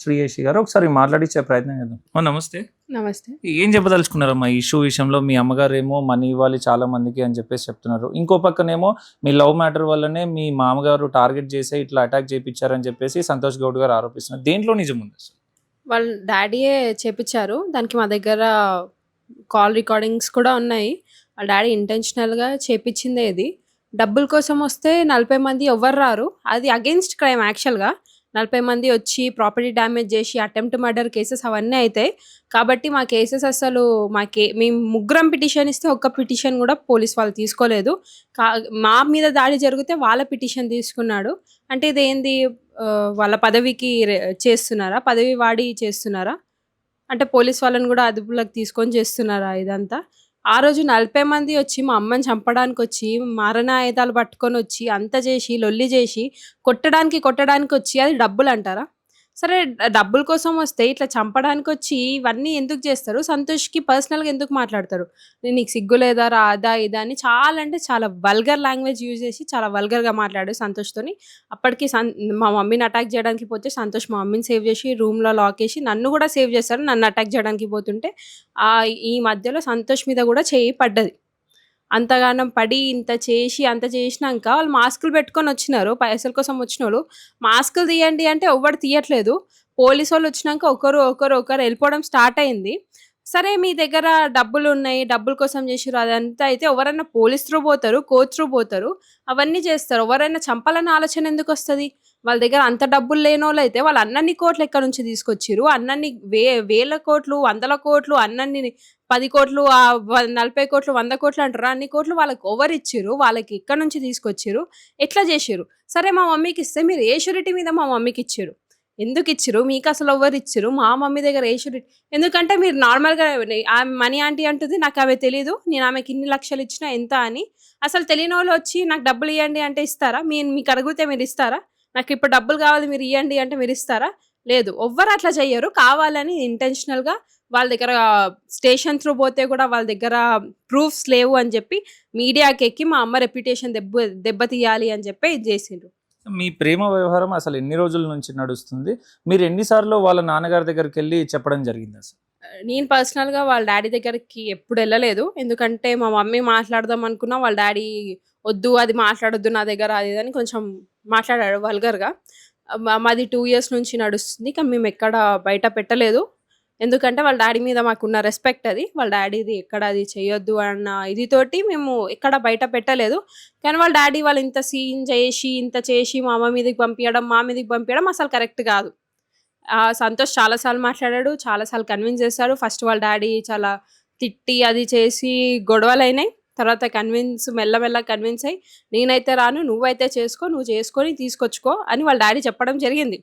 శ్రీయేషి గారు ఒకసారి మాట్లాడిచ్చే ప్రయత్నం చేద్దాం. నమస్తే. నమస్తే. ఏం చెప్పదలుచుకున్నారమ్మా ఈ ఇష్యూ విషయంలో? మీ అమ్మగారేమో మనీ ఇవ్వాలి చాలా మందికి అని చెప్పేసి చెప్తున్నారు. ఇంకో పక్కనేమో మీ లవ్ మ్యాటర్ వల్లనే మీ మామగారు టార్గెట్ చేసి ఇట్లా అటాక్ చేయించారని చెప్పేసి సంతోష్ గౌడ్ గారు ఆరోపిస్తున్నారు. దేంట్లో నిజం ఉంది అసలు? వాళ్ళ డ్యాడీయే చేపిచ్చారు. దానికి మా దగ్గర కాల్ రికార్డింగ్స్ కూడా ఉన్నాయి. వాళ్ళ డ్యాడీ ఇంటెన్షనల్‌గా చేపిచ్చిందే ఇది. డబ్బుల కోసం వస్తే 40 మంది ఎవ్వరు రారు. అది అగెయిన్స్ట్ క్రైమ్ యాక్చువల్‌గా. 40 మంది వచ్చి ప్రాపర్టీ డ్యామేజ్ చేసి అటెంప్ట్ మర్డర్ కేసెస్ అవన్నీ అయితాయి. కాబట్టి మా కేసెస్ అసలు మేము ముగ్గురం పిటిషన్ ఇస్తే ఒక్క పిటిషన్ కూడా పోలీస్ వాళ్ళు తీసుకోలేదు. కా మా మీద దాడి జరిగితే వాళ్ళ పిటిషన్ తీసుకున్నాడు. అంటే ఇదేంది వాళ్ళ పదవికి చేస్తున్నారా? పదవి వాడి చేస్తున్నారా? అంటే పోలీస్ వాళ్ళని గూడా అదుపులోకి తీసుకొని చేస్తున్నారా ఇదంతా? ఆ రోజు 40 మంది వచ్చి మా అమ్మని చంపడానికొచ్చి, మారణాయుధాలు పట్టుకొనొచ్చి, అంత చేసి, లొల్లి చేసి, కొట్టడానికొచ్చి అది డబ్బులంటారా? సరే డబ్బుల కోసం వస్తే ఇట్లా చంపడానికొచ్చి ఇవన్నీ ఎందుకు చేస్తారు? సంతోష్‌కి పర్సనల్‌గా ఎందుకు మాట్లాడతారు? నీకు సిగ్గు లేదా? రా అదా, ఇదా అని చాలా అంటే చాలా వల్గర్ లాంగ్వేజ్ యూజ్ చేసి చాలా వల్గర్‌గా మాట్లాడాడు సంతోష్‌తోని. అప్పటికి మా మమ్మీని అటాక్ చేయడానికి పోతే సంతోష్ మా మమ్మీని సేవ్ చేసి రూమ్‌లో లాకేసి నన్ను కూడా సేవ్ చేశారు. నన్ను అటాక్ చేయడానికి పోతుంటే ఈ మధ్యలో సంతోష్ మీద కూడా చెయ్యి పడ్డది. అంతగానం పడి, ఇంత చేసి, అంత చేసినంక వాళ్ళు మాస్కులు పెట్టుకొనొచ్చినారు. పైసల కోసం వచ్చినోళ్ళు. మాస్కులు తీయండి అంటే ఎవ్వడు తీయట్లేదు. పోలీసోళ్ళొచ్చినంక ఒకరు ఎళ్ళిపోవడం స్టార్ట్ అయింది. సరే మీ దగ్గర డబ్బులున్నాయి, డబ్బుల కోసం చేసిర్రు అదంతా అయితే ఎవరన్నా పోలీస్ త్రూ పోతారు, కోర్ట్ త్రూ పోతారు. అవన్నీ చేస్తారు. ఎవరైనా చంపాలన్న ఆలోచన ఎందుకొస్తది? వాళ్ళ దగ్గర అంత డబ్బులు లేనోళ్ళైతే వాళ్ళు అన్నన్ని కోట్లు ఎక్కడి నుంచి తీసుకొచ్చిర్రు? అన్నన్ని వేల కోట్లు, వందల కోట్లు అన్నన్ని 10,00,00,000 40,00,00,000, 100,00,00,000 అంటారు. అన్ని కోట్లు వాళ్ళకి ఎవరిచ్చిర్రు? వాళ్ళకి ఎక్కడి నుంచి తీసుకొచ్చిర్రు? ఎట్లా చేసిర్రు? సరే మా మమ్మీకిస్తే మీరు ఏ షూరిటీ మీద మా మమ్మీకిచ్చిర్రు? ఎందుకిచ్చిర్రు? మీకసలు ఎవ్వరిచ్చిర్రు? మా మమ్మీ దగ్గర ఏ షూరిటీ ఎందుకంటే మీరు నార్మల్‌గా మనీ ఆంటీ అంటది నాకామె తెలీదు. నేను ఆమెకి ఇన్ని లక్షలు ఇచ్చినా ఎంత అని. అసలు తెలియనోళ్ళొచ్చి నాకు డబ్బులియ్యండి అంటే ఇస్తారా? మీకడిగితే మీరిస్తారా? నాకిప్పుడు డబ్బులు కావాలి మీరు ఇయ్యండి అంటే మీరిస్తారా? లేదు. ఎవ్వరు అట్లా చెయ్యరు. కావాలని ఇంటెన్షనల్‌గా వాళ్ళ దగ్గర స్టేషన్ త్రూ పోతే కూడా వాళ్ళ దగ్గర ప్రూఫ్స్ లేవు అని చెప్పి మీడియాకెక్కి మా అమ్మ రెప్యుటేషన్ దెబ్బతీయాలి అని చెప్పి ఇది చేసిండ్రు. మీ ప్రేమ వ్యవహారం అసలు ఎన్ని రోజుల నుంచి నడుస్తుంది? మీరు ఎన్ని సార్లు వాళ్ళ నాన్నగారి దగ్గరికెళ్ళి చెప్పడం జరిగింది అసలు? నేను పర్సనల్‌గా వాళ్ళ డ్యాడీ దగ్గరికి ఎప్పుడెళ్ళలేదు. ఎందుకంటే మా మమ్మీ మాట్లాడదాం అనుకున్నా వాళ్ళ డ్యాడీ "వద్దు అది మాట్లాడొద్దు నా దగ్గర" అది ఇది అని కొంచెం మాట్లాడాడు వల్గర్‌గా. మాది 2 ఇయర్స్ నుంచి నడుస్తుంది. కానీ మేమెక్కడ బయట పెట్టలేదు. ఎందుకంటే వాళ్ళ డ్యాడీ మీద మాకున్న రెస్పెక్ట్ అది. వాళ్ళ డ్యాడీది ఎక్కడ అది చేయొద్దు అన్న ఇదితోటి మేము ఎక్కడ బయట పెట్టలేదు. కానీ వాళ్ళ డ్యాడీ వాళ్ళు ఇంత సీన్ చేసి, ఇంత చేసి మా అమ్మ మీదకి పంపియడం, మా మీదకి పంపియడం అసలు కరెక్ట్ కాదు. సంతోష్ చాలా సార్లు మాట్లాడాడు. చాలా సార్లు కన్విన్స్ చేశాడు. ఫస్ట్ వాళ్ళ డ్యాడీ చాలా తిట్టి అది చేసి గొడవలయినాయి. తర్వాత మెల్లమెల్లగా కన్విన్స్ అయ్యి నేనైతే రాను. నువ్వైతే చేసుకో. నువ్వు చేసుకొని తీసుకొచ్చుకో అని వాళ్ళ డ్యాడీ చెప్పడం జరిగింది.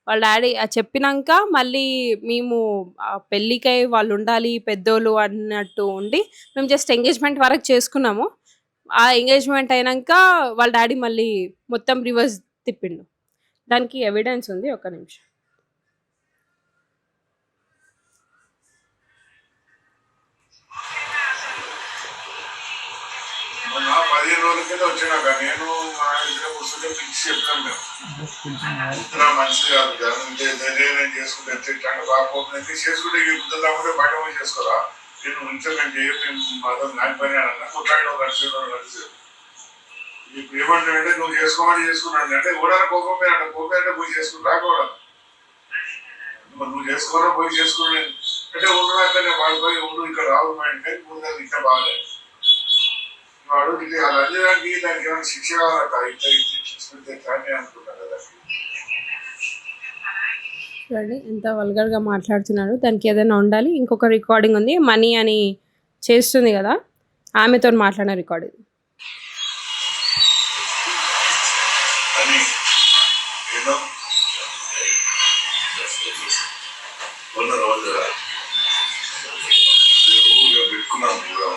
వాళ్ళ డ్యాడీ చెప్పినంక మళ్ళీ మేము పెళ్ళికై వాళ్ళుండాలి పెద్దోళ్ళు అన్నట్టు ఉండి మేము జస్ట్ ఎంగేజ్‌మెంట్ వరకు చేసుకున్నాము. ఆ ఎంగేజ్‌మెంట్ అయినంక వాళ్ళ డ్యాడీ మళ్ళీ మొత్తం రివర్స్ తిప్పిండు. దానికి ఎవిడెన్స్ ఉంది. ఒక్క నిమిషం. మొన్న 15 రోజుల కింద వచ్చినాక నేను మా ఇంట్లో కూర్చుంటే పిలిచి చెప్పినాం మేము. ఉత్తరా మంచిది కాదు ధైర్యం చేసుకుంటే ఎట్లా బాగా కోపం అయితే చేసుకుంటే ఈ బుద్ధులు కూడా బయట పోయి చేసుకోరా. నేను ఇంట్లో మేము మేము మాత్రం నాని పని అన్న కొట్లాడడం కలిసి ఇప్పుడు ఏమంటాడంటే నువ్వు చేసుకోమని చేసుకున్నాడు అంటే కూడా కోపం కోపం అంటే పోయి చేసుకుని రాకూడదు. నువ్వు చేసుకోవాలో పోయి చేసుకున్నాను అంటే ఉండడాకనే వాళ్ళు పోయి ఉండు ఇక్కడ రావు మా ఇంటే ముందు ఇంకా బాగాలేదు వాడు ఇది అలా అయ్యేదానికి దానికి ఏమైనా శిక్ష కావాలట ఇంత తీసుకుంటే కానీ అనుకుంటాను కదా. చూడండి ఎంత వల్గర్‌గా మాట్లాడుతున్నాడు. దానికి ఏదైనా ఉండాలి. ఇంకొక రికార్డింగ్ ఉంది. మనీ అని చేస్తుంది కదా ఆమెతో మాట్లాడిన రికార్డింగ్. అని ఏదో ఉన్న రోజు పెట్టుకున్నాం కూడా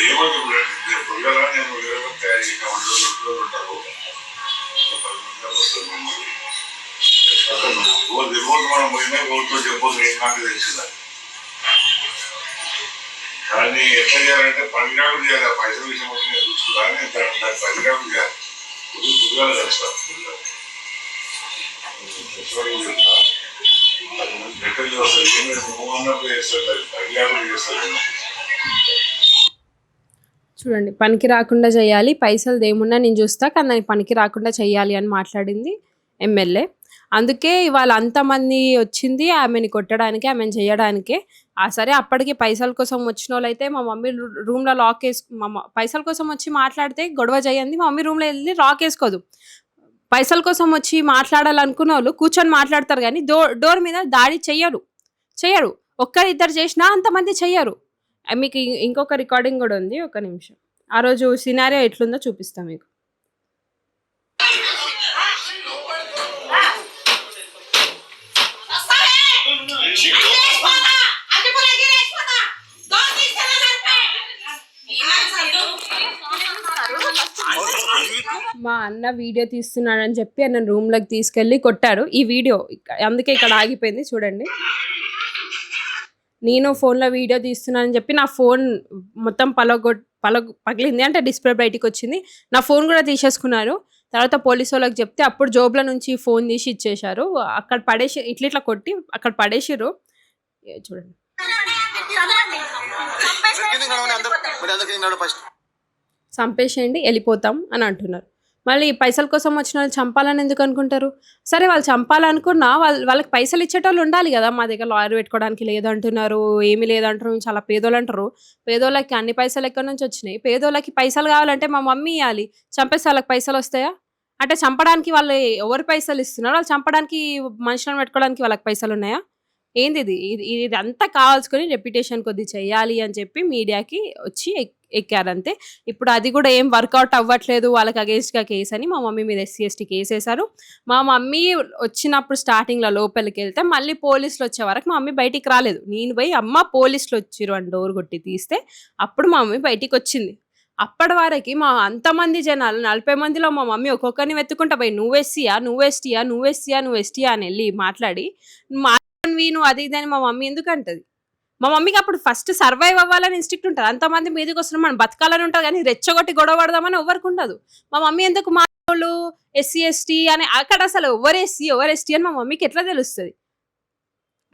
ఏమంటారు పొయ్యాలా నేను ఉంటారు రోజు మనం పోయినా రోజుతో చెప్పొద్దు ఏం నాకు తెలిసిందా. దాన్ని ఎట్లా చేయాలంటే పనిరాకులు చేయాలి. పైసల విషయం చూసుకున్నాను దాన్ని పనిరాకులు చేయాలి. ప్రిన్సిపల్ గారు సార్ లెటర్ చేస్తారు ఏమి నువ్వు అన్నప్పుడు చేస్తారు అడిగా కూడా చేస్తారు. చూడండి, పనికి రాకుండా చేయాలి, పైసలు దేమున్నా నేను చూస్తా, కానీ దానికి పనికి రాకుండా చేయాలి అని మాట్లాడింది ఎమ్మెల్యే. అందుకే ఇవాళ అంతమంది వచ్చింది ఆమెని కొట్టడానికి, ఆమెను చేయడానికే. సరే అప్పటికి పైసల కోసం వచ్చిన వాళ్ళైతే మా మమ్మీ రూమ్లో లాక్ పైసల కోసం వచ్చి మాట్లాడితే గొడవ చేయండి, మా మమ్మీ రూమ్లో వెళ్ళి లాక్ వేసుకోదు. పైసల కోసం వచ్చి మాట్లాడాలనుకున్న వాళ్ళు కూర్చొని మాట్లాడతారు, కానీ డోర్ మీద దాడి చెయ్యరు. ఒక్కరిద్దరు చేసినా అంతమంది చెయ్యరు. మీకు ఇంకొక రికార్డింగ్ కూడా ఉంది, ఒక నిమిషం. ఆ రోజు సినారియో ఎట్లుందో చూపిస్తాం మీకు. మా అన్న వీడియో తీస్తున్నాడని చెప్పి అన్న రూమ్లోకి తీసుకెళ్ళి కొట్టారు. ఈ వీడియో అందుకే ఇక్కడ ఆగిపోయింది, చూడండి. నేను ఫోన్లో వీడియో తీస్తున్నానని చెప్పి నా ఫోన్ మొత్తం పగిలింది, అంటే డిస్ప్లే బయటికి వచ్చింది. నా ఫోన్ కూడా తీసేసుకున్నారు. తర్వాత పోలీసు వాళ్ళకి చెప్తే అప్పుడు జోబుల నుంచి ఫోన్ తీసి ఇచ్చేశారు. అక్కడ పడేసి ఇట్లా కొట్టి అక్కడ పడేసిర్రు. చూడండి, చంపేసేయండి వెళ్ళిపోతాం అని అంటున్నారు. మళ్ళీ పైసల కోసం వచ్చిన వాళ్ళు చంపాలని ఎందుకు అనుకుంటారు? సరే వాళ్ళు చంపాలనుకున్నా వాళ్ళకి పైసలు ఇచ్చేటోళ్ళు ఉండాలి కదా. మా దగ్గర లాయర్ పెట్టుకోవడానికి లేదంటున్నారు, ఏమీ లేదంటారు, చాలా పేదోళ్ళు అంటారు. పేదోళ్ళకి అన్ని పైసలు ఎక్కడి నుంచి వచ్చినాయి? పేదోళ్ళకి పైసలు కావాలంటే మా మమ్మీ ఇవ్వాలి, చంపేస్తే వాళ్ళకి పైసలు వస్తాయా? అంటే చంపడానికి వాళ్ళు ఎవరు పైసలు ఇస్తున్నారు? వాళ్ళు చంపడానికి మనుషులను పెట్టుకోవడానికి వాళ్ళకి పైసలు ఉన్నాయా? ఏంది ఇది అంతా కావాల్సుకొని రెప్యుటేషన్ కొద్ది చెయ్యాలి అని చెప్పి మీడియాకి వచ్చి ఎక్కారంతే. ఇప్పుడు అది కూడా ఏం వర్కౌట్ అవ్వట్లేదు, వాళ్ళకి అగేన్స్ట్గా కేసు అని మా మమ్మీ మీద SC/ST కేసు వేశారు. మా మమ్మీ వచ్చినప్పుడు స్టార్టింగ్లో లోపలికి వెళ్తే మళ్ళీ పోలీసులు వచ్చే వరకు మా మమ్మీ బయటికి రాలేదు. నేను పోయి అమ్మ పోలీసులు వచ్చిరు అని డోర్ కొట్టి తీస్తే అప్పుడు మా మమ్మీ బయటికి వచ్చింది. అప్పటి వరకు మా అంతమంది జనాలు 40 మందిలో మా మమ్మీ ఒక్కొక్కరిని వెతుక్కుంటా పోయి నువ్వు ఎస్సీయా, నువ్వు ఎస్టీయా, నువ్వు ఎస్సీయా, నువ్వు ఎస్టీయా అని వెళ్ళి మాట్లాడి నువ్వు అది ఇది అని మా మమ్మీ ఎందుకు అంటది? మా మమ్మీకి అప్పుడు ఫస్ట్ సర్వైవ్ అవ్వాలని ఇన్స్టిక్ట్ ఉంటుంది. అంతమంది మీదకి వస్తున్నాం మనం బతకాలని ఉంటుంది, కానీ రెచ్చగొట్టి గొడవ పడదామని ఎవరికి ఉండదు. మా మమ్మీ ఎందుకు మా వాళ్ళు SC/ST అని అక్కడ అసలు ఎవరు ఎస్సీ ఎవరు ఎస్టీ అని మా మమ్మీకి ఎట్లా తెలుస్తుంది?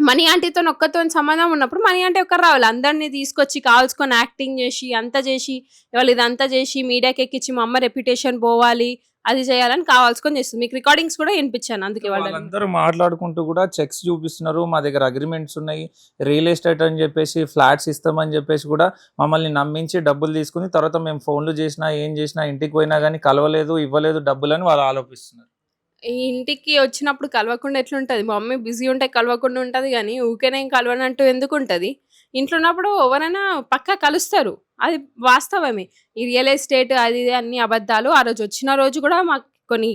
మనీ ఆంటీతో ఒక్కతో సంబంధం ఉన్నప్పుడు మనీ ఆంటీ ఒక్కరు రావాలి, అందరినీ తీసుకొచ్చి కాల్చుకొని యాక్టింగ్ చేసి అంతా చేసి వాళ్ళు ఇదంతా చేసి మీడియాకి ఎక్కించి మా అమ్మ రెప్యుటేషన్ పోవాలి అది చేయాలని కావాల్సుకొని చేస్తుంది. మీకు రికార్డింగ్స్ కూడా వినిపించాను. అందుకే వాళ్ళందరూ మాట్లాడుకుంటూ కూడా చెక్స్ చూపిస్తున్నారు, మా దగ్గర అగ్రిమెంట్స్ ఉన్నాయి, రియల్ ఎస్టేట్ అని చెప్పేసి ఫ్లాట్స్ ఇస్తామని చెప్పేసి కూడా మమ్మల్ని నమ్మించి డబ్బులు తీసుకుని తర్వాత మేము ఫోన్లు చేసినా ఏం చేసినా ఇంటికి పోయినా కానీ కలవలేదు ఇవ్వలేదు డబ్బులు అని వాళ్ళు ఆలోపిస్తున్నారు. ఈ ఇంటికి వచ్చినప్పుడు కలవకుండా ఎట్లుంటుంది? మా మమ్మీ బిజీ ఉంటే కలవకుండా ఉంటుంది, కానీ ఊరికేనే కలవనంటూ ఎందుకు ఉంటుంది? ఇంట్లో ఉన్నప్పుడు ఎవరైనా పక్కా కలుస్తారు, అది వాస్తవమే. ఈ రియల్ ఎస్టేట్ అది ఇది అన్ని అబద్ధాలు. ఆ రోజు వచ్చిన రోజు కూడా మాకు కొన్ని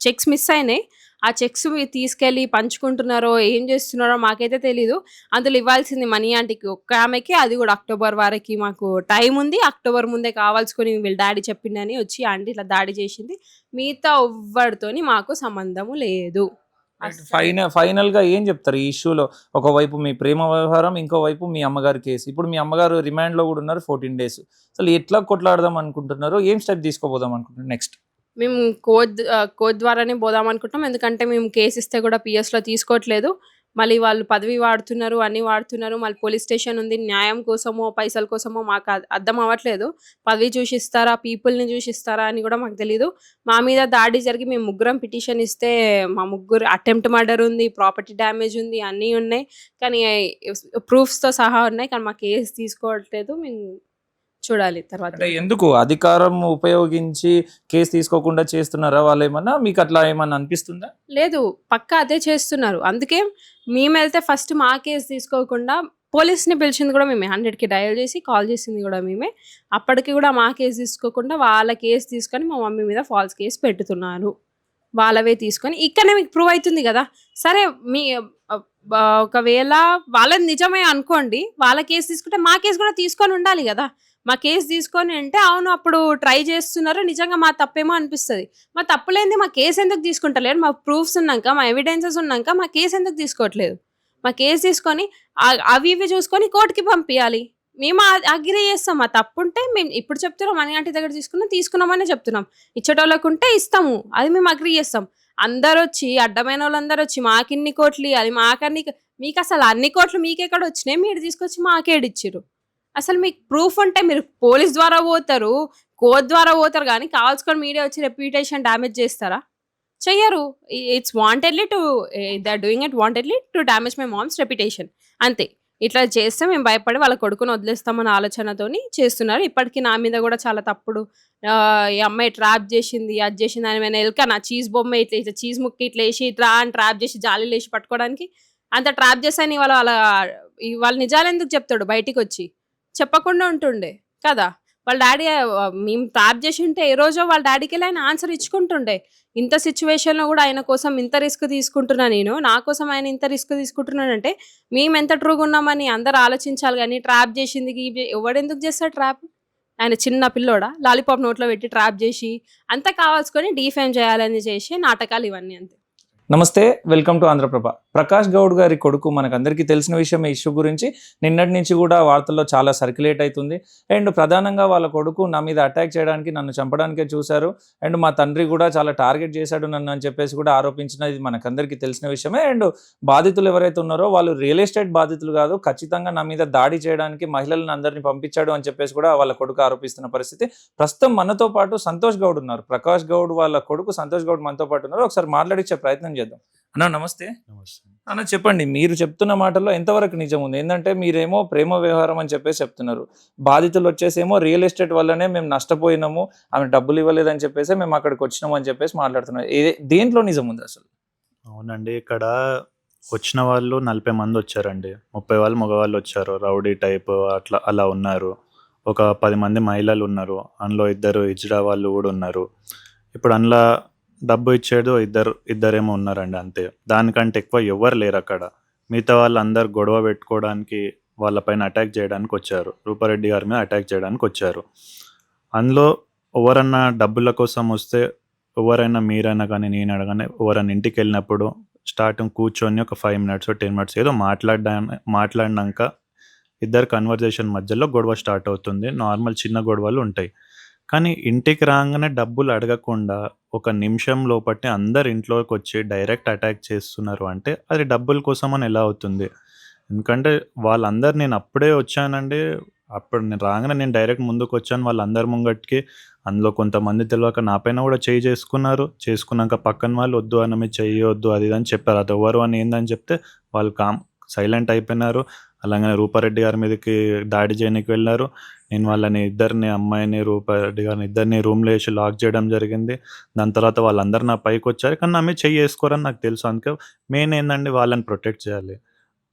చెక్స్ మిస్ అయినాయి. ఆ చెక్స్ తీసుకెళ్ళి పంచుకుంటున్నారో ఏం చేస్తున్నారో మాకైతే తెలీదు. అందులో ఇవ్వాల్సింది మనీ ఆంటీకి ఒక్క ఆమెకి, అది కూడా అక్టోబర్ వరకు మాకు టైం ఉంది, అక్టోబర్ ముందే కావాల్సుకొని వీళ్ళ డాడీ చెప్పిండని వచ్చి ఆంటీ ఇట్లా దాడి చేసింది. మిగతా ఎవ్వరితోని మాకు సంబంధము లేదు. ఫైనల్ గా ఏం చెప్తారు ఈ ఇష్యూలో? ఒకవైపు మీ ప్రేమ వ్యవహారం, ఇంకోవైపు మీ అమ్మగారి కేసు. ఇప్పుడు మీ అమ్మగారు రిమాండ్ లో కూడా ఉన్నారు 14 days. అసలు ఎట్లా కొట్లాడదాం అనుకుంటున్నారు? ఏం స్టెప్ తీసుకోబోదాం అనుకుంటున్నారు నెక్స్ట్? మేము కోర్ట్ ద్వారానే పోదాం అనుకుంటాం. ఎందుకంటే మేము కేసు ఇస్తే కూడా పిఎస్లో తీసుకోవట్లేదు. మళ్ళీ వాళ్ళు పదవి వాడుతున్నారు, అన్నీ వాడుతున్నారు. మళ్ళీ పోలీస్ స్టేషన్ ఉంది, న్యాయం కోసమో పైసల కోసమో మాకు అర్థం అవ్వట్లేదు. పదవి చూసిస్తారా, పీపుల్ని చూసిస్తారా అని కూడా మాకు తెలీదు. మా మీద దాడి జరిగి మేము ముగ్గురం పిటిషన్ ఇస్తే మా ముగ్గురు అటెంప్ట్ మర్డర్ ఉంది, ప్రాపర్టీ డ్యామేజ్ ఉంది, అన్నీ ఉన్నాయి. కానీ ప్రూఫ్స్తో సహా ఉన్నాయి, కానీ మా కేసు తీసుకోవట్లేదు. మేము చూడాలి తర్వాత. అంటే ఎందుకు అధికారం ఉపయోగించి కేసు తీసుకోకుండా చేస్తున్నారా వాళ్ళు? ఏమన్నా మీకు అట్లా ఏమన్నా అనిపిస్తుందా? లేదు, పక్కా అదే చేస్తున్నారు. అందుకే మేము వెళ్తే ఫస్ట్ మా కేసు తీసుకోకుండా పోలీస్ని పిలిచింది కూడా మేమే, 100కి డయల్ చేసి కాల్ చేసింది కూడా మేమే. అప్పటికి కూడా మా కేసు తీసుకోకుండా వాళ్ళ కేసు తీసుకొని మా మమ్మీ మీద ఫాల్స్ కేసు పెట్టుతున్నారు. వాళ్ళవే తీసుకొని ఇక్కడనే మీకు ప్రూవ్ అవుతుంది కదా. సరే మీ ఒకవేళ వాళ్ళది నిజమే అనుకోండి, వాళ్ళ కేసు తీసుకుంటే మా కేసు కూడా తీసుకొని ఉండాలి కదా. మా కేసు తీసుకొని అంటే అవును అప్పుడు ట్రై చేస్తున్నారు, నిజంగా మా తప్పేమో అనిపిస్తుంది. మా తప్పులేంది, మా కేసు ఎందుకు తీసుకుంటలేరు? మా ప్రూఫ్స్ ఉన్నాక, మా ఎవిడెన్సెస్ ఉన్నాక మా కేసు ఎందుకు తీసుకోవట్లేదు? మా కేసు తీసుకొని అవి ఇవి చూసుకొని కోర్టుకి పంపించాలి. మేము అగ్రి చేస్తాం. ఆ తప్పుంటే మేము ఇప్పుడు చెప్తున్నాం మనీ ఆంటీ దగ్గర తీసుకున్నామనే చెప్తున్నాం. ఇచ్చేటోళ్ళకుంటే ఇస్తాము. అది మేము అగ్రి చేస్తాం. అందరొచ్చి అడ్డమైనోళ్ళందరొచ్చి మాకిన్ని కోట్లియ్యాలి, మీకసలు అన్ని కోట్లు మీకెక్కడొచ్చినాయి? మీరు తీసుకొచ్చి మాకేడిచ్చిర్రు? అసలు మీకు ప్రూఫ్ ఉంటే మీరు పోలీస్ ద్వారా పోతారు, కోర్ట్ ద్వారా పోతారు గానీ కావాల్సుకొని మీడియా వచ్చి రెప్యుటేషన్ డ్యామేజ్ చేస్తారా? చెయ్యరు. It's wantedly to they are doing it wantedly to damage my mom's reputation అంతే. ఇట్లా చేస్తే మేము భయపడి వాళ్ళ కొడుకుని వదిలేస్తామన్న ఆలోచనతోని చేస్తున్నారు. ఇప్పటికి నా మీద గూడా చాలా తప్పుడు ఈ అమ్మాయి ట్రాప్ చేసింది, అది చేసింది అని ఏమైనా ఎలుక నా చీజ్ బొమ్మ ఇట్లా చీజ్ ముక్క ఇట్లా ఏసి ఇట్రా అని ట్రాప్ చేసి జాలీలేసి పట్టుకోవడానికి అంత ట్రాప్ చేశాను. ఇవాళ నిజాలెందుకు చెప్తాడు బయటికొచ్చి? చెప్పకుండా ఉంటుండే కదా! వాళ్ళ డ్యాడీ మేము ట్రాప్ చేసుంటే ఏ రోజో వాళ్ళ డ్యాడీకెళ్ళి ఆయన ఆన్సర్ ఇచ్చుకుంటుండే. ఇంత సిచ్యువేషన్‌లో గూడా ఆయన కోసం ఇంత రిస్క్ తీసుకుంటున్నా నేను. నా కోసం ఆయన ఇంత రిస్క్ తీసుకుంటున్నాడంటే మేమెంత ట్రూగున్నామని అందరూ ఆలోచించాలి గానీ ట్రాప్ చేసింది ఎవడెందుకు చేస్తాడు ట్రాప్? ఆయన చిన్న పిల్లోడా? లాలీపాప్ నోట్లో పెట్టి ట్రాప్ చేసి అంతా కావాల్సుకొని డీఫేమ్ చేయాలని చేసే నాటకాలు ఇవన్నీ అంతే. నమస్తే, వెల్కమ్ టు ఆంధ్రప్రభ. ప్రకాష్ గౌడ్ గారి కొడుకు మనకందరికీ తెలిసిన విషయం. ఈ ఇష్యూ గురించి నిన్నటి నుంచి కూడా వార్తల్లో చాలా సర్క్యులేట్ అవుతుంది. అండ్ ప్రధానంగా వాళ్ళ కొడుకు నా మీద అటాక్ చేయడానికి, నన్ను చంపడానికే చూశారు. అండ్ మా తండ్రి కూడా చాలా టార్గెట్ చేశాడు నన్ను అని చెప్పేసి కూడా ఆరోపించినది మనకందరికీ తెలిసిన విషయమే. అండ్ బాధితులు ఎవరైతే ఉన్నారో వాళ్ళు రియల్ ఎస్టేట్ బాధితులు కాదు, ఖచ్చితంగా నా మీద దాడి చేయడానికి మహిళలను అందరినీ పంపించాడు అని చెప్పేసి కూడా వాళ్ళ కొడుకు ఆరోపిస్తున్న పరిస్థితి. ప్రస్తుతం మనతో పాటు సంతోష్ గౌడ్ ఉన్నారు. ప్రకాష్ గౌడ్ వాళ్ళ కొడుకు సంతోష్ గౌడ్ మనతో పాటు ఉన్నారు. ఒకసారి మాట్లాడించే ప్రయత్నం చేద్దాం. అన్న నమస్తే. అన్న చెప్పండి, మీరు చెప్తున్న మాటల్లో ఎంతవరకు నిజం ఉంది? ఏంటంటే మీరేమో ప్రేమ వ్యవహారం అని చెప్పేసి చెప్తున్నారు, బాధితులు వచ్చేసేమో రియల్ ఎస్టేట్ వల్లనే మేము నష్టపోయినాము, ఆమె డబ్బులు ఇవ్వలేదని చెప్పేసి మేము అక్కడికి వచ్చినాము అని చెప్పేసి మాట్లాడుతున్నారు. దేంట్లో నిజం ఉంది అసలు? అవునండి, ఇక్కడ వచ్చిన వాళ్ళు 40 మంది వచ్చారండి. 30 వాళ్ళు మగవాళ్ళు వచ్చారు, రౌడీ టైప్ అలా ఉన్నారు. ఒక 10 మంది మహిళలు ఉన్నారు, అందులో 2 హిజ్రా వాళ్ళు కూడా ఉన్నారు. ఇప్పుడు అందులో డబ్బు ఇచ్చేది ఇద్దరేమో ఉన్నారండి అంతే. దానికంటే ఎక్కువ ఎవరు లేరు అక్కడ. మిగతా వాళ్ళు అందరు గొడవ పెట్టుకోవడానికి, వాళ్ళపైన అటాక్ చేయడానికి వచ్చారు. రూపారెడ్డి గారి మీద అటాక్ చేయడానికి వచ్చారు. అందులో ఎవరన్నా డబ్బుల కోసం వస్తే, ఎవరైనా మీరైనా కానీ నేనైనా కానీ ఎవరైనా ఇంటికి వెళ్ళినప్పుడు స్టార్టింగ్ కూర్చొని ఒక 5 మినిట్స్ 10 మినిట్స్ ఏదో మాట్లాడినాక ఇద్దరు కన్వర్జేషన్ మధ్యలో గొడవ స్టార్ట్ అవుతుంది. నార్మల్ చిన్న గొడవలు ఉంటాయి. కానీ ఇంటికి రాగానే డబ్బులు అడగకుండా ఒక నిమిషం లోపటే అందరు ఇంట్లోకి వచ్చి డైరెక్ట్ అటాక్ చేస్తున్నారు అంటే అది డబ్బుల కోసం అని ఎలా అవుతుంది? ఎందుకంటే వాళ్ళందరూ, నేను అప్పుడే వచ్చానండి, అప్పుడు నేను రాగానే నేను డైరెక్ట్ ముందుకు వచ్చాను వాళ్ళందరి ముంగటికి. అందులో కొంతమంది తెలియక నా పైన కూడా చేసుకున్నాక పక్కన వాళ్ళు వద్దు అని మీద చేయొద్దు అది అని చెప్పారు. అది ఎవరు అని ఏందని చెప్తే వాళ్ళు సైలెంట్ అయిపోయినారు. అలాగనే రూపారెడ్డి గారి మీదకి దాడి చేయడానికి వెళ్ళారు. నేను వాళ్ళని అమ్మాయిని రూపారెడ్డి గారిని ఇద్దరిని రూమ్లో వేసి లాక్ చేయడం జరిగింది. దాని తర్వాత వాళ్ళందరూ నా పైకి వచ్చారు, కానీ నా మీద వేసుకోరని నాకు తెలుసు. అందుకే మెయిన్ ఏంటంటే వాళ్ళని ప్రొటెక్ట్ చేయాలి.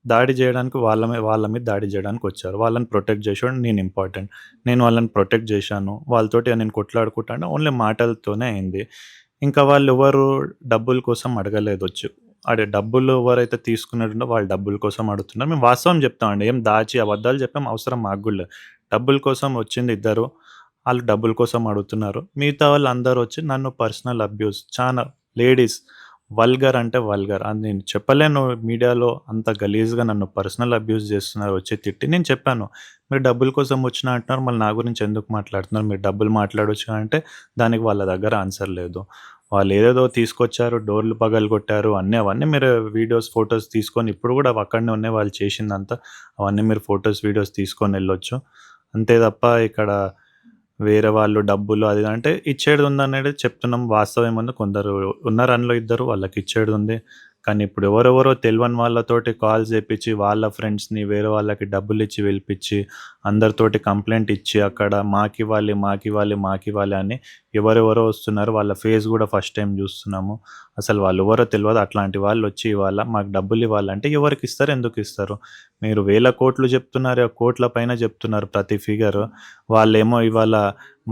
దాడి చేయడానికి వాళ్ళ మీద దాడి చేయడానికి వచ్చారు. వాళ్ళని ప్రొటెక్ట్ చేసాడు నేను ఇంపార్టెంట్. నేను వాళ్ళని ప్రొటెక్ట్ చేశాను. వాళ్ళతోటి నేను కొట్లాడుకుంటాను ఓన్లీ మాటలతోనే అయింది. ఇంకా వాళ్ళు ఎవరు డబ్బుల కోసం అడగలేదు వచ్చి. డబ్బులు ఎవరైతే తీసుకున్నారో వాళ్ళు డబ్బుల కోసం అడుగుతున్నారు. మేము వాస్తవం చెప్తామండి, ఏం దాచి అబద్ధాలు చెప్పాం అవసరం మాకు కూడా లేదు. డబ్బుల కోసం వచ్చింది ఇద్దరు, వాళ్ళు డబ్బుల కోసం అడుగుతున్నారు. మిగతా వాళ్ళు అందరూ వచ్చి నన్ను పర్సనల్ అబ్యూస్, చాలా లేడీస్ వల్గర్ అంటే వల్గర్ అని నేను చెప్పలేను. మీడియాలో అంత గలీజ్గా నన్ను పర్సనల్ అబ్యూస్ చేస్తున్నారు వచ్చి తిట్టి. నేను చెప్పాను, మీరు డబ్బుల కోసం వచ్చిన అంటున్నారు, మళ్ళీ నా గురించి ఎందుకు మాట్లాడుతున్నారు? మీరు డబ్బులు మాట్లాడవచ్చు అంటే దానికి వాళ్ళ దగ్గర ఆన్సర్ లేదు. వాళ్ళు ఏదేదో తీసుకొచ్చారు, డోర్లు పగలగొట్టారు, అవన్నీ మీరు వీడియోస్ ఫొటోస్ తీసుకొని, ఇప్పుడు కూడా అక్కడనే ఉన్నాయి వాళ్ళు చేసిందంతా. అవన్నీ మీరు ఫొటోస్ వీడియోస్ తీసుకొని వెళ్ళొచ్చు. అంతే తప్ప ఇక్కడ వేరే వాళ్ళు డబ్బులు అది అంటే ఇచ్చేది ఉందనేది చెప్తున్నాం. వాస్తవం ఏముంది, కొందరు ఉన్నారు అందులో ఇద్దరు వాళ్ళకి ఇచ్చేది ఉంది. కానీ ఇప్పుడు ఎవరెవరో తెలియని వాళ్ళతోటి కాల్స్ చేపించి వాళ్ళ ఫ్రెండ్స్ని వేరే వాళ్ళకి డబ్బులు ఇచ్చి పిలిపించి అందరితోటి కంప్లైంట్ ఇచ్చి అక్కడ మాకివ్వాలి అని ఎవరెవరో వస్తున్నారు. వాళ్ళ ఫేస్ కూడా ఫస్ట్ టైం చూస్తున్నాము. అసలు వాళ్ళు ఎవరో తెలియదు. అట్లాంటి వాళ్ళు వచ్చి ఇవాళ మాకు డబ్బులు ఇవ్వాలంటే ఎవరికి ఇస్తారు, ఎందుకు ఇస్తారు? మీరు 1000 కోట్లు చెప్తున్నారు, కోట్ల పైన చెప్తున్నారు ప్రతి ఫిగర్. వాళ్ళేమో ఇవాళ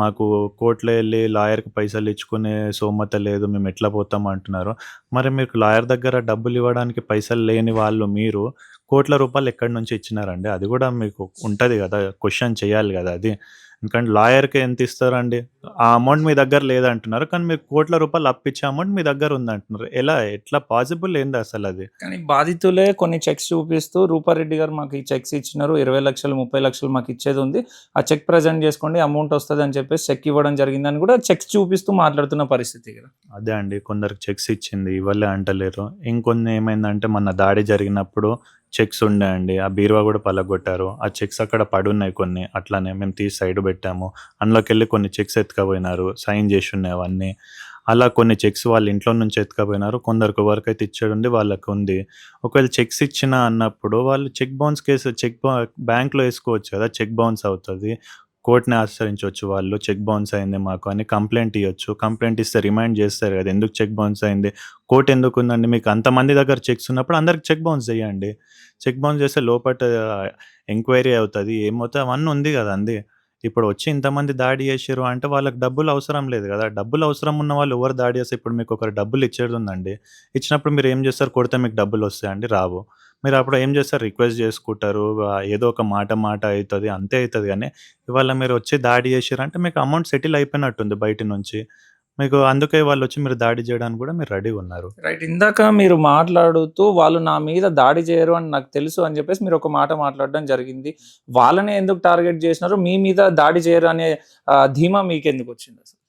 మాకు కోర్టులో వెళ్ళి లాయర్కి పైసలు ఇచ్చుకునే సోమత లేదు, మేము ఎట్లా పోతాం అంటున్నారు. మరి మీకు లాయర్ దగ్గర డబ్బులు ఇవ్వడానికి పైసలు లేని వాళ్ళు మీరు కోట్ల రూపాయలు ఎక్కడి నుంచి ఇచ్చినారండి? అది కూడా మీకు ఉంటుంది కదా, క్వశ్చన్ చేయాలి కదా. అది ఎందుకంటే లాయర్‌కి ఎంత ఇస్తారండి? ఆ అమౌంట్ మీ దగ్గర లేదంటున్నారు. కానీ మీరు కోట్ల రూపాయలు అప్పిచ్చే అమౌంట్ మీ దగ్గర ఉందంటున్నారు. ఎట్లా పాసిబుల్ ఏంది అసలది? కానీ బాధితులే కొన్ని చెక్స్ చూపిస్తూ రూపారెడ్డి గారు మాకు ఈ చెక్స్ ఇచ్చినారు. 20,00,000, 30,00,000 మాకు ఇచ్చేదుంది. ఆ చెక్ ప్రెజెంట్ చేసుకోండి అమౌంట్ వస్తదని చెప్పేసి చెక్ ఇవ్వడం జరిగిందని కూడా చెక్స్ చూపిస్తూ మాట్లాడుతున్న పరిస్థితి కదా! అదే అండి. కొందరికి చెక్స్ ఇచ్చింది. ఇవ్వలే అంటలేరు. ఇంకొన్ని ఏమైందంటే మొన్న దాడి జరిగినప్పుడు చెక్స్ ఉండే అండి. ఆ బీరువా గూడా పలగొట్టారు. ఆ చెక్స్ అక్కడ పడున్నాయి కొన్ని. అట్లనే మేము తీసి సైడ్ పెట్టాము. అందులోకెళ్ళి కొన్ని చెక్స్ ఎత్తుకపోయినారు. సైన్ చేసున్నాయి అవన్నీ. అలా కొన్ని చెక్స్ వాళ్ళ ఇంట్లో నుంచి ఎత్తుకపోయినారు. కొందరికి ఎవరికైతే ఇచ్చేదుంది వాళ్ళకుంది. ఒకవేళ చెక్స్ ఇచ్చినా అన్నప్పుడు వాళ్ళు చెక్ బౌన్స్ కేసు బ్యాంక్‌లో ఏసుకోవచ్చు కదా! చెక్ బౌన్స్ అవుతది. కోర్ట్‌ని ఆశ్రయించొచ్చు వాళ్ళు. చెక్ బౌన్స్ అయింది మాకు అని కంప్లెయింట్ ఇయ్యొచ్చు. కంప్లెయింట్ ఇస్తే రిమైండ్ చేస్తారు కదా! ఎందుకు చెక్ బౌన్స్ అయింది? కోర్ట్ ఎందుకుందండి? మీకు అంతమంది దగ్గర చెక్స్ ఉన్నప్పుడు అందరికి చెక్ బౌన్స్ చేయండి. చెక్ బౌన్స్ చేస్తే లోపట ఎంక్వైరీ అవుతది. ఏమవుతది అవన్నీ ఉంది కదండీ! ఇప్పుడు వచ్చి ఇంతమంది దాడి చేసిర్రు అంటే వాళ్ళకి డబ్బులు అవసరం లేదు కదా! డబ్బులు అవసరం ఉన్న వాళ్ళు ఎవరు దాడి చేస్తే ఇప్పుడు మీకు ఒకరు డబ్బులు ఇచ్చేదుందండి. ఇచ్చినప్పుడు మీరు ఏం చేస్తారు? కొడితే మీకు డబ్బులొస్తాయా అండి? రావు. మీరప్పుడు ఏం చేస్తారు? రిక్వెస్ట్ చేసుకుంటారు. ఏదో ఒక మాట అయితది. అంతే అయితది గానీ ఇవాళ మీరొచ్చి దాడి చేసిర్రంటే మీకు అమౌంట్ సెటిల్ అయిపోయినట్టుంది బయటి నుంచి. మీకు అందుకే వాళ్ళొచ్చి మీరు దాడి చేయడానికి గూడా మీరు రెడీగున్నారు. రైట్. ఇందాక మీరు మాట్లాడుతూ వాళ్ళు నా మీద దాడి చేయరు అని నాకు తెలుసు అని చెప్పేసి మీరు ఒక మాట మాట్లాడడం జరిగింది. వాళ్ళనే ఎందుకు టార్గెట్ చేసినారు? మీ మీద దాడి చేయరు అనే ధీమా మీకెందుకొచ్చిందసలు?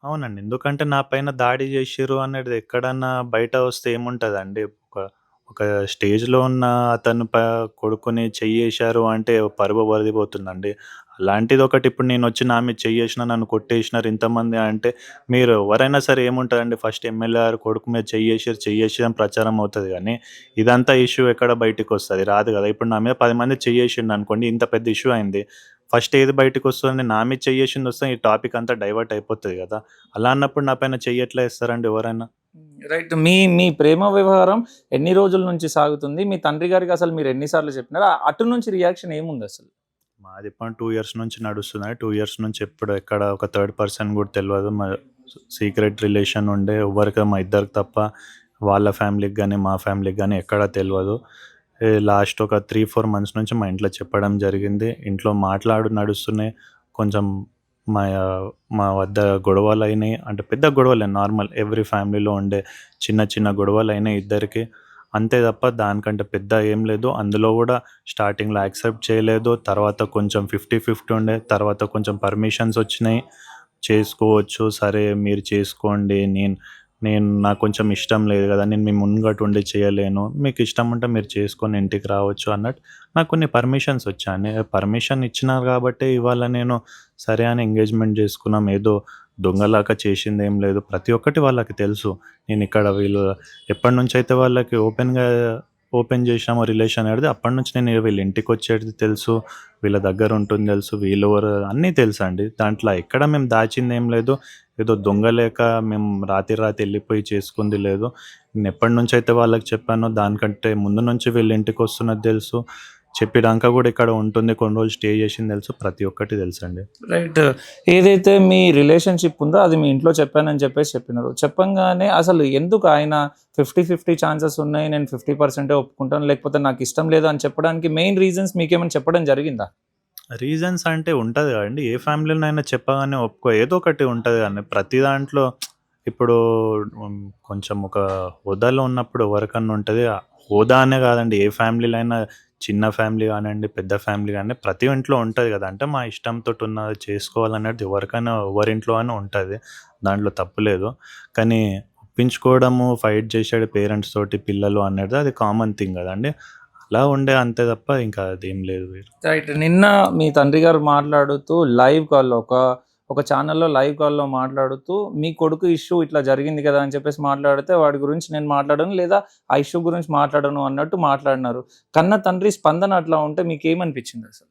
అవునండి. ఎందుకంటే నా పైన దాడి చేసిర్రు అనేది ఎక్కడన్నా బయట వస్తే ఏముంటదండి? ఒక ఒక స్టేజ్‌లో ఉన్న అతను కొడుకుని చెయ్యేశారు అంటే పరువు వదిలిపోతుందండి. అలాంటిదొకటి ఇప్పుడు నేనొచ్చి నా మీద చెయ్యేసినా, నన్ను కొట్టేసినారు ఇంతమంది అంటే మీరు ఎవరైనా సరే ఏముంటదండి ఫస్ట్ ఎమ్మెల్యే గారు కొడుకు మీద చెయ్యేసిర్రు అని ప్రచారం అవుతది గానీ, ఇదంతా ఇష్యూ ఎక్కడ బయటికొస్తది? రాదు గదా! ఇప్పుడు నా మీద 10 మంది చెయ్యేసిండనుకోండి ఇంత పెద్ద ఇష్యూ అయింది. ఫస్ట్ ఏది బయటికొస్తదండి? నా మీద చెయ్యేసిందొస్తే ఈ టాపిక్ అంతా డైవర్ట్ అయిపోతది గదా! అలా అన్నప్పుడు నా పైన చెయ్యెట్లా ఏస్తారండి ఎవరైనా? రైట్. మీ మీ ప్రేమ వ్యవహారం ఎన్ని రోజుల నుంచి సాగుతుంది? మీ తండ్రి గారికి అసలు మీరు ఎన్ని సార్లు చెప్పినారు? అటు నుంచి రియాక్షన్ ఏముందసలు? మాది ఇప్పుడు 2 ఇయర్స్ నుంచి నడుస్తుందండి. 2 ఇయర్స్ నుంచి ఎప్పుడు ఎక్కడ ఒక థర్డ్ పర్సన్ గూడా తెలవదు. సీక్రెట్ రిలేషన్ ఉండే ఎవ్వరికి మా ఇద్దరికి తప్ప వాళ్ళ ఫ్యామిలీకి గానీ, మా ఫ్యామిలీకి గానీ ఎక్కడా తెలవదు. లాస్ట్ ఒక 3, 4 మంత్స్ నుంచి మా ఇంట్లో చెప్పడం జరిగింది. ఇంట్లో నడుస్తున్నాయి. కొంచెం మా మా వద్ద గొడవలయినాయి. అంటే పెద్ద గొడవలే నార్మల్ ఎవ్రి ఫ్యామిలీలో ఉండే చిన్న గొడవలయినాయి ఇద్దరికి. అంతే తప్ప దానికంటే పెద్ద ఏం లేదు. అందులో గూడా స్టార్టింగ్‌లో యాక్సెప్ట్ చేయలేదు. తర్వాత కొంచెం 50, 50 ఉండే. తర్వాత కొంచెం పర్మిషన్స్ వచ్చినాయి. చేసుకోవచ్చు. సరే మీరు చేసుకోండి. నేను నేను నాకు కొంచెం ఇష్టం లేదు గదా! నేను మీ ముంగట ఉండి చేయలేను. మీకు ఇష్టం ఉంటే మీరు చేసుకొని ఇంటికి రావచ్చు అన్నట్టు నాకు కొన్ని పర్మిషన్స్ వచ్చాయండి. పర్మిషన్ ఇచ్చినారు గాబట్టే ఇవాళ నేను సరే అని ఎంగేజ్‌మెంట్ చేసుకున్నాం. ఏదో దొంగలాగా చేసిందేం లేదు. ప్రతి ఒక్కటి వాళ్ళకి తెలుసు. నేనిక్కడ వీళ్ళు ఎప్పటినుంచైతే వాళ్ళకి ఓపెన్ చేశామో రిలేషన్ అనేది అప్పటినుంచి నేను వీళ్ళ ఇంటికొచ్చేది తెలుసు. వీళ్ళ దగ్గర ఉంటుంది తెలుసు. వీళ్ళెవరు అన్నీ తెలుసండి. దాంట్లో ఎక్కడ మేము దాచిందేం లేదు. ఏదో దొంగ లేక మేము రాత్రి ఎళ్ళిపోయి చేసుకుంది లేదు. నేనెప్పటినుంచైతే వాళ్ళకి చెప్పానో దానికంటే ముందు నుంచి వీళ్ళ ఇంటికొస్తున్నది తెలుసు. చెప్పినంక గూడా ఇక్కడ ఉంటుంది. కొన్ని రోజులు స్టే చేసింది తెలుసు. ప్రతి ఒక్కటి తెలుసండి. రైట్. ఏదైతే మీ రిలేషన్‌షిప్ ఉందో అది మీ ఇంట్లో చెప్పానని చెప్పేసి చెప్పినారు. చెప్పంగానే అసలు ఎందుకు ఆయన 50, 50 ఛాన్సెస్ ఉన్నాయి. నేను 50% ఒప్పుకుంటాను. లేకపోతే నాకిష్టం లేదు అని చెప్పడానికి మెయిన్ రీజన్స్ మీకేమైనా చెప్పడం జరిగిందా? రీజన్స్ అంటే ఉంటది గదండీ. ఏ ఫ్యామిలీలోనైనా చెప్పగానే ఏదో ఒకటి ఉంటది గానీ ప్రతి దాంట్లో ఇప్పుడు హ్మ్, కొంచెం ఒక హోదాలో ఉన్నప్పుడు ఎవరికన్నా ఉంటది. హోదా అనే గాదండి ఏ ఫ్యామిలీలో అయినా చిన్న ఫ్యామిలీ గానియండి, పెద్ద ఫ్యామిలీ గాని ప్రతి ఇంట్లో ఉంటది గదా! అంటే మా ఇష్టంతోటున్నది చేసుకోవాలనేది ఎవరికైనా ఎవరింట్లో అయినా ఉంటది. దాంట్లో తప్పు లేదు. కానీ ఒప్పించుకోవడము, ఫైట్ జేసేది పేరెంట్స్ తోటి పిల్లలు అనేది అది కామన్ థింగ్ గదండీ. అలా ఉండే అంతే తప్ప ఇంకా అదేం లేదు వేరు. రైట్. నిన్న మీ తండ్రి గారు మాట్లాడుతూ లైవ్ కాల్‌లో ఒక ఛానెల్‌లో లైవ్ కాల్‌లో మాట్లాడుతూ మీ కొడుకు ఇష్యూ ఇట్లా జరిగింది కదా! అని చెప్పేసి మాట్లాడితే వాడి గురించి నేను మాట్లాడను లేదా ఆ ఇష్యూ గురించి మాట్లాడను అన్నట్టు మాట్లాడినారు. కన్న తండ్రి స్పందన అట్లా ఉంటే మీకేమనిపించిందసలు?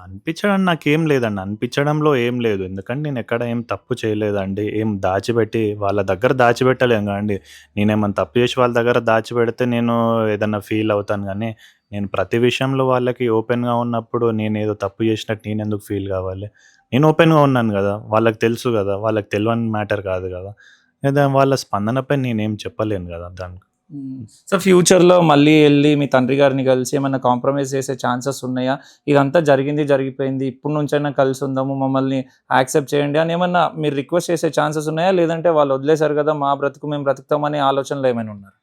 అనిపించడం నాకేం లేదండి. అనిపించడంలో ఏం లేదు. ఎందుకంటే నేనెక్కడ ఏం తప్పు చేయలేదండి. ఏం దాచిపెట్టి వాళ్ళ దగ్గర దాచిపెట్టలేం గదండీ. నేనేమన్నా తప్పు చేసి వాళ్ళ దగ్గర దాచిపెడితే నేను ఏదన్నా ఫీల్ అవుతాను గానీ, నేను ప్రతి విషయంలో వాళ్ళకి ఓపెన్‌గా ఉన్నప్పుడు నేనేదో తప్పు చేసినట్టు నేనెందుకు ఫీల్ గావాలి? నేను ఓపెన్‌గా ఉన్నాను గదా! వాళ్ళకి తెలుసు గదా! వాళ్ళకి తెలవని మ్యాటర్ కాదు గదా! వాళ్ళ స్పందనపై నేనేం చెప్పలేను గదా! దానికి. సో ఫ్యూచర్లో మళ్ళీ వెళ్ళి మీ తండ్రి గారిని కలిసి ఏమైనా కాంప్రమైజ్ చేసే ఛాన్సెస్ ఉన్నాయా? ఇదంతా జరిగింది జరిగిపోయింది, ఇప్పుడు నుంచైనా కలిసి ఉందాము, మమ్మల్ని యాక్సెప్ట్ చేయండి అని ఏమన్నా మీరు రిక్వెస్ట్ చేసే ఛాన్సెస్ ఉన్నాయా? లేదంటే వాళ్ళు వదిలేశారు కదా, మా బ్రతుకు మేము బ్రతుకుతామనే ఆలోచనలో ఏమైనా ఉన్నారు?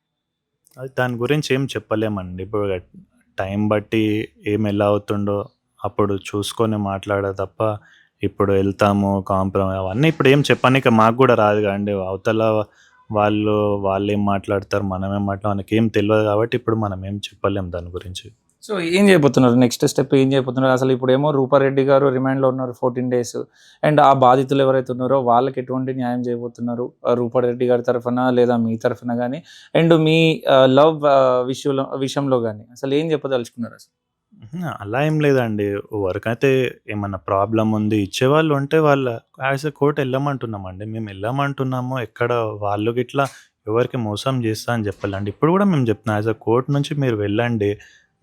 అది దాని గురించి ఏం చెప్పలేమండి. ఇప్పుడు టైం బట్టి ఎలా అవుతుండో అప్పుడు చూసుకొని మాట్లాడ తప్ప ఇప్పుడు వెళ్తాము కాంప్రమైజ్ అవన్నీ ఇప్పుడు ఏం చెప్పనీకి మాకు కూడా రాదు కదండి. అవతల వాళ్ళేం మాట్లాడతారు, మనమేం మాట్లాడతాం మనకి ఏం తెలియదు కాబట్టి ఇప్పుడు మనం ఏం చెప్పలేం దాని గురించి. సో ఏం చేయబోతున్నారు, నెక్స్ట్ స్టెప్ ఏం చేయబోతున్నారు? అసలు ఇప్పుడేమో రూపారెడ్డి గారు రిమాండ్లో ఉన్నారు 14 days, అండ్ ఆ బాధితులు ఎవరైతే ఉన్నారో వాళ్ళకి ఎటువంటి న్యాయం చేయబోతున్నారు రూపారెడ్డి గారి తరఫున లేదా మీ తరఫున కానీ, అండ్ మీ లవ్ విషయంలో కానీ అసలు ఏం చెప్పదలుచుకున్నారు అసలు? అలా ఏం లేదండి. ఎవరికైతే ఏమన్నా ప్రాబ్లమ్ ఉంది ఇచ్చేవాళ్ళు ఉంటే వాళ్ళ యాజ్ ఎ కోర్ట్ వెళ్ళమంటున్నామండి. మేము వెళ్ళమంటున్నాము. ఎక్కడ వాళ్ళు గిట్లా ఎవరికి మోసం చేస్తా అని చెప్పాలండి. ఇప్పుడు కూడా మేము చెప్తున్నాం యాజ్ ఎ కోర్ట్ నుంచి మీరు వెళ్ళండి.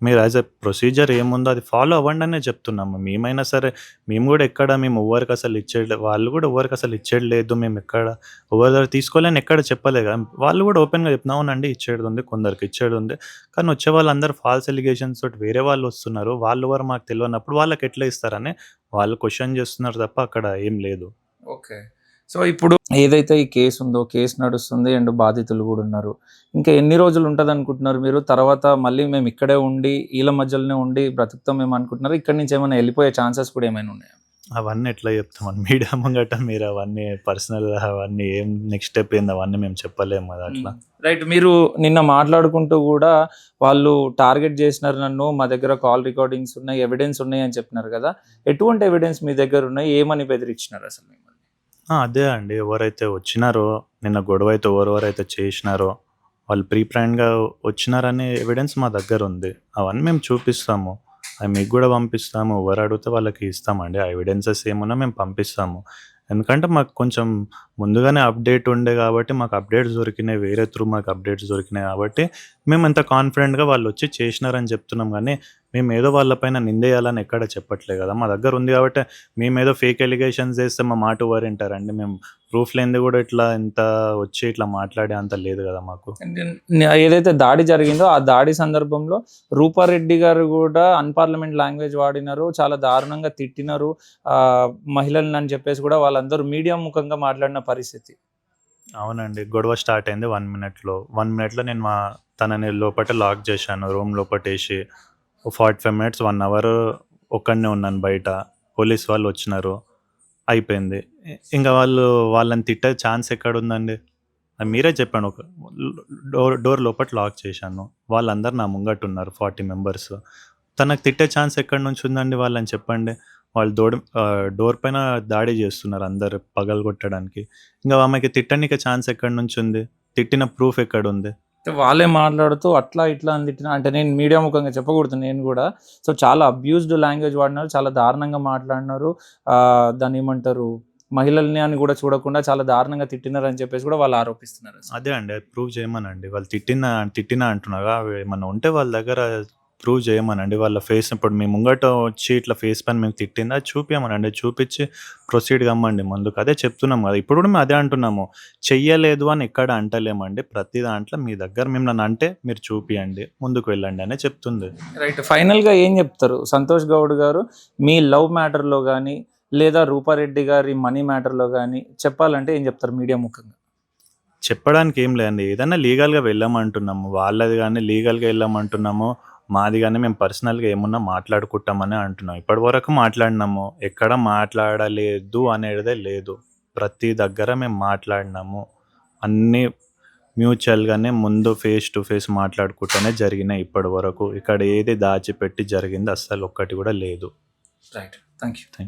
మీరు యాజ్ ఎ ప్రొసీజర్ ఏముందో అది ఫాలో అవ్వండి అనే చెప్తున్నాము. మేమైనా సరే మేము కూడా ఎక్కడ మేము ఎవరికి అసలు ఇచ్చేది వాళ్ళు కూడా ఎవరికి అసలు ఇచ్చేది లేదు. మేము ఎక్కడ ఎవరి దగ్గర తీసుకోలేని ఎక్కడ చెప్పలేదు కదా. వాళ్ళు కూడా ఓపెన్గా చెప్తున్నా అవునండి ఇచ్చేది ఉంది, కొందరికి ఇచ్చేది ఉంది. కానీ వచ్చే వాళ్ళందరూ ఫాల్స్ ఎలిగేషన్స్ తోటి వేరే వాళ్ళు వస్తున్నారు. వాళ్ళు ఎవరు మాకు తెలియనప్పుడు వాళ్ళకి ఎట్లా ఇస్తారని వాళ్ళు క్వశ్చన్ చేస్తున్నారు తప్ప అక్కడ ఏం లేదు. ఓకే. సో ఇప్పుడు ఏదైతే ఈ కేసు ఉందో, కేసు నడుస్తుంది అండ్ బాధితులు కూడా ఉన్నారు. ఇంకా ఎన్ని రోజులు ఉంటుంది అనుకుంటున్నారు మీరు? తర్వాత మళ్ళీ మేము ఇక్కడే ఉండి వీళ్ళ మధ్యలోనే ఉండి బ్రతుకుతాం మేము అనుకుంటున్నారు? ఇక్కడి నుంచి ఏమైనా వెళ్ళిపోయే ఛాన్సెస్ కూడా ఏమైనా ఉన్నాయా? అవన్నీ ఎట్లా చెప్తామని మీడియా ముంగట మీరు అవన్నీ పర్సనల్ అవన్నీ ఏం నెక్స్ట్ స్టెప్ ఏంది అవన్నీ మేము చెప్పలేము కదా అట్లా. రైట్. మీరు నిన్న మాట్లాడుకుంటూ కూడా వాళ్ళు టార్గెట్ చేసినారు నన్ను, మా దగ్గర కాల్ రికార్డింగ్స్ ఉన్నాయి, ఎవిడెన్స్ ఉన్నాయి అని చెప్పినారు కదా. ఎటువంటి ఎవిడెన్స్ మీ దగ్గర ఉన్నాయి? ఏమని బెదిరించినారు అసలు మిమ్మల్ని? అదే అండి. ఎవరైతే వచ్చినారో నిన్న గొడవ అయితే ఎవరెవరైతే చేసినారో వాళ్ళు ప్రీ ప్లాన్‌గా వచ్చినారనే ఎవిడెన్స్ మా దగ్గర ఉంది. అవన్నీ మేము చూపిస్తాము. అవి మీకు కూడా పంపిస్తాము. ఎవరు అడిగితే వాళ్ళకి ఇస్తామండి. ఆ ఎవిడెన్సెస్ ఏమున్నా మేము పంపిస్తాము. ఎందుకంటే మాకు కొంచెం ముందుగానే అప్డేట్ ఉండే కాబట్టి మాకు అప్డేట్స్ దొరికినాయి. వేరే త్రూ మాకు అప్డేట్స్ దొరికినాయి కాబట్టి మేము ఎంత కాన్ఫిడెంట్‌గా వాళ్ళు వచ్చి చేసినారని చెప్తున్నాం గానీ, మేమేదో వాళ్ళపైన నిందేయాలని ఎక్కడ చెప్పట్లే కదా. మా దగ్గర ఉంది కాబట్టి మేమేదో ఫేక్ ఎలిగేషన్స్ చేస్తే మా మాట ఎవరు వింటారండి. మేము ప్రూఫ్ లేనిది కూడా ఇట్లా ఇంత వచ్చి ఇట్లా మాట్లాడే అంత లేదు కదా మాకు. ఏదైతే దాడి జరిగిందో ఆ దాడి సందర్భంలో రూపారెడ్డి గారు కూడా అన్పార్లమెంట్ లాంగ్వేజ్ వాడినారు, చాలా దారుణంగా తిట్టినారు మహిళలను అని చెప్పేసి కూడా వాళ్ళందరూ మీడియా ముఖంగా మాట్లాడిన పరిస్థితి. అవునండి. గొడవ స్టార్ట్ అయింది 1 minute. 1 minute నేను తనని లోపట లాక్ చేశాను. రూమ్ లోపటేసి 45 minutes 1 hour ఒక్కడినే ఉన్నాను బయట. పోలీస్ వాళ్ళు వచ్చినారు. అయిపోయింది. ఇంకా వాళ్ళని తిట్టే ఛాన్స్ ఎక్కడుందండి? అది మీరే చెప్పండి. ఒక డోర్ లోపట లాక్ చేశాను. వాళ్ళందరూ నా ముంగట ఉన్నారు 40 members. తనకు తిట్టే ఛాన్స్ ఎక్కడి నుంచి ఉందండి వాళ్ళని చెప్పండి. వాళ్ళు డోర్ పైన దాడి చేస్తున్నారు అందరు పగలగొట్టడానికి. ఇంకా ఆమెకి తిట్టనీకి ఛాన్స్ ఎక్కడి నుంచి ఉంది? తిట్టిన ప్రూఫ్ ఎక్కడుంది? వాళ్ళే మాట్లాడుతూ అట్లా ఇట్లా అని తిట్టిన అంటే నేను మీడియా ముఖంగా చెప్పకూడదు నేను కూడా. సో చాలా అబ్యూస్డ్ లాంగ్వేజ్ వాడినారు, చాలా దారుణంగా మాట్లాడినారు. దాన్ని ఏమంటారు, మహిళల్ని అని కూడా చూడకుండా చాలా దారుణంగా తిట్టినారు అని చెప్పేసి కూడా వాళ్ళు ఆరోపిస్తున్నారు. అదే అండి. అది ప్రూవ్ చేయమనండి. వాళ్ళు తిట్టినా అంటున్నారు. అవి ఏమన్నా ఉంటే వాళ్ళ దగ్గర ప్రూవ్ చేయమనండి. వాళ్ళ ఫేస్ ఇప్పుడు మీ ముంగట వచ్చి ఇట్లా ఫేస్ పైన మేము తిట్టిందా చూపించమనండి. చూపించి ప్రొసీడ్ కమ్మండి ముందుకు. అదే చెప్తున్నాం కదా. ఇప్పుడు కూడా మేము అదే అంటున్నాము. చెయ్యలేదు అని ఎక్కడ అంటలేమండి. ప్రతి దాంట్లో మీ దగ్గర మిమ్మల్ని అంటే మీరు చూపియండి, ముందుకు వెళ్ళండి అనే చెప్తుంది. రైట్. ఫైనల్గా ఏం చెప్తారు సంతోష్ గౌడ్ గారు మీ లవ్ మ్యాటర్లో కానీ లేదా రూపారెడ్డి గారి మనీ మ్యాటర్లో కానీ చెప్పాలంటే ఏం చెప్తారు మీడియా ముఖంగా? చెప్పడానికి ఏం లేదండి. ఏదైనా లీగల్గా వెళ్ళమంటున్నాము. వాళ్ళది కానీ లీగల్గా వెళ్ళమంటున్నాము. మాది కానీ మేము పర్సనల్గా ఏమున్నా మాట్లాడుకుంటామని అంటున్నాం. ఇప్పటివరకు మాట్లాడినాము. ఎక్కడ మాట్లాడలేదు అనేదే లేదు. ప్రతి దగ్గర మేము మాట్లాడినాము. అన్నీ మ్యూచువల్గానే ముందు ఫేస్ టు ఫేస్ మాట్లాడుకుంటూనే జరిగినాయి ఇప్పటి వరకు. ఇక్కడ ఏది దాచిపెట్టి జరిగింది అస్సలు ఒక్కటి కూడా లేదు. రైట్. Thank you.